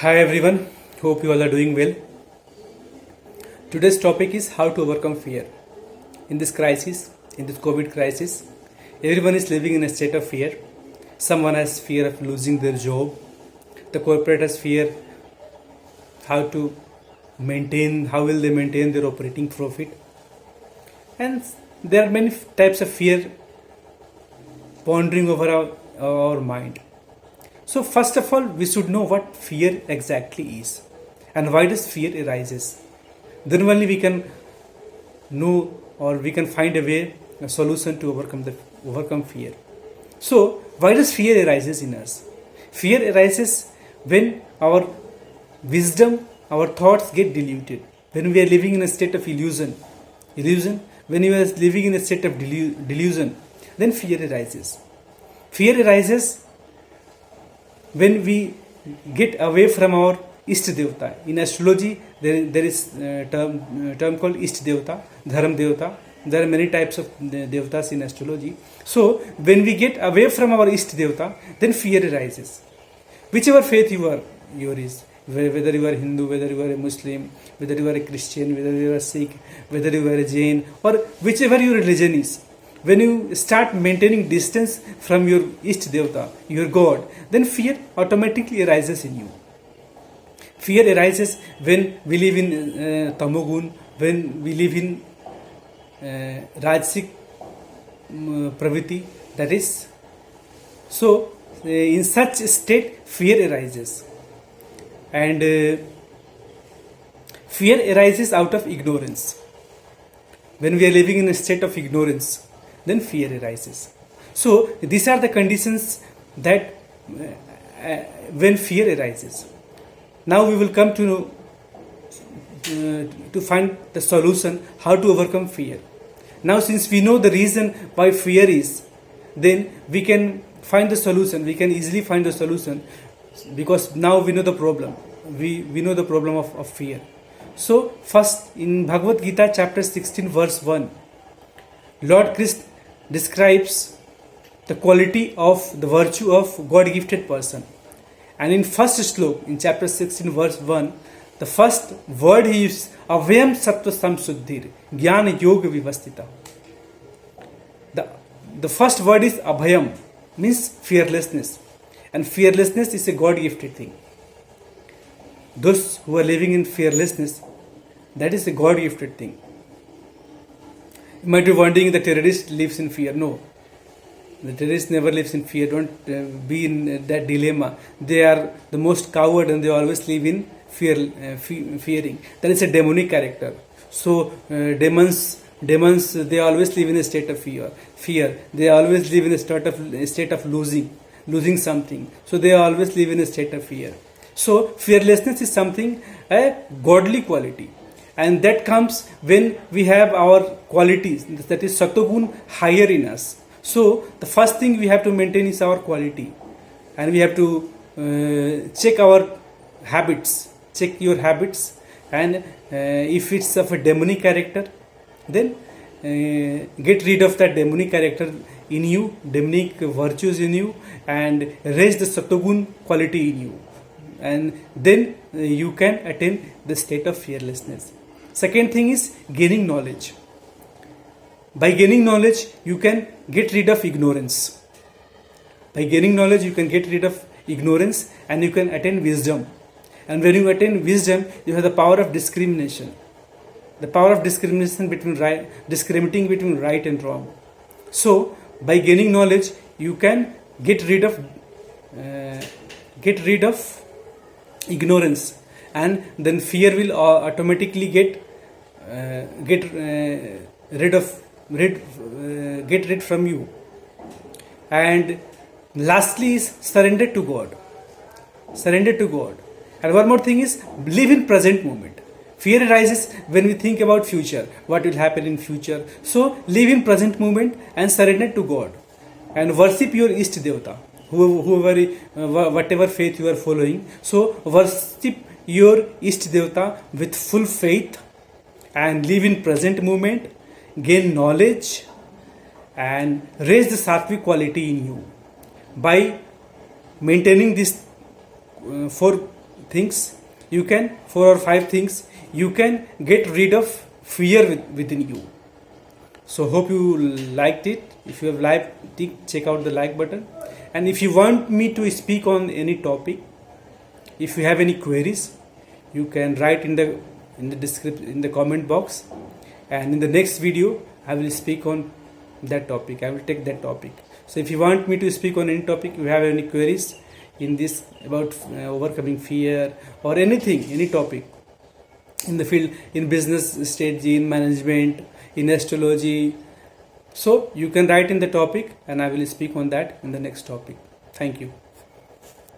Hi everyone, hope you all are doing well. Today's topic is how to overcome fear. In this crisis, in this COVID crisis, everyone is living in a state of fear. Someone has fear of losing their job. The corporate has fear how how will they maintain their operating profit. And there are many types of fear pondering over our mind. So first of all, we should know what fear exactly is and why does fear arises. Then only we can know or we can find a solution to overcome fear. So why does fear arises in us? Fear arises when our wisdom, our thoughts get diluted. When we are living in a state of illusion, when you are living in a state of delusion, then fear arises. Fear arises when we get away from our Isht Devta. In astrology, there is a term called Isht Devta, Dharam Devta. There are many types of Devtas in astrology. So, when we get away from our Isht Devta, then fear arises. Whichever faith you is, whether you are Hindu, whether you are a Muslim, whether you are a Christian, whether you are a Sikh, whether you are a Jain, or whichever your religion is, when you start maintaining distance from your Isht Devta, your God, then fear automatically arises in you. Fear arises when we live in Tamogun, when we live in Rajsik Praviti, that is. So, in such state, fear arises. And fear arises out of ignorance. When we are living in a state of ignorance, then fear arises. So these are the conditions that when fear arises. Now we will come to find the solution how to overcome fear. Now since we know the reason why fear is, then we can find the solution. We can easily find the solution because now we know the problem. We know the problem of fear. So first in Bhagavad Gita chapter 16 verse 1, Lord Krishna describes the quality of the virtue of God-gifted person. And in first slok, in chapter 16 verse 1, the first word he uses, Abhayam Sattva Samsuddhir, Jnana Yoga Vivastita. The first word is Abhayam, means fearlessness. And fearlessness is a God-gifted thing. Those who are living in fearlessness, that is a God-gifted thing. You might be wondering the terrorist lives in fear. No. The terrorist never lives in fear. Don't be in that dilemma. They are the most coward and they always live in fearing. That is a demonic character. So demons, they always live in a state of fear. They always live in a state of losing something. So they always live in a state of fear. So fearlessness is something, a godly quality. And that comes when we have our qualities, that is Sattva Guna higher in us. So the first thing we have to maintain is our quality. And we have to check our habits. Check your habits. And if it's of a demonic character, then get rid of that demonic character in you, demonic virtues in you, and raise the Sattva Guna quality in you. And then you can attain the state of fearlessness. Second thing is gaining knowledge. By gaining knowledge, you can get rid of ignorance. By gaining knowledge, you can get rid of ignorance and you can attain wisdom. And when you attain wisdom, you have the power of discrimination. The power of discrimination discriminating between right and wrong. So, by gaining knowledge, you can get rid of ignorance, and then fear will automatically get rid from you. And lastly is surrender to God. And one more thing is live in present moment. Fear arises when we think about future, what will happen in future. So live in present moment and surrender to God and worship your Isht Devta, whatever faith you are following. So worship your Isht Devta with full faith and live in present moment, gain knowledge and raise the sattvic quality in you by maintaining these four things, you can 4 or 5 things you can get rid of fear within you. So hope you liked it. If you have liked it, check out the like button. And if you want me to speak on any topic, if you have any queries, you can write in the description, in the comment box, and in the next video I will speak on that topic. I will take that topic. So if you want me to speak on any topic, if you have any queries in this about overcoming fear or anything, any topic in the field, in business strategy, in management, in astrology, so you can write in the topic and I will speak on that in the next topic. Thank you.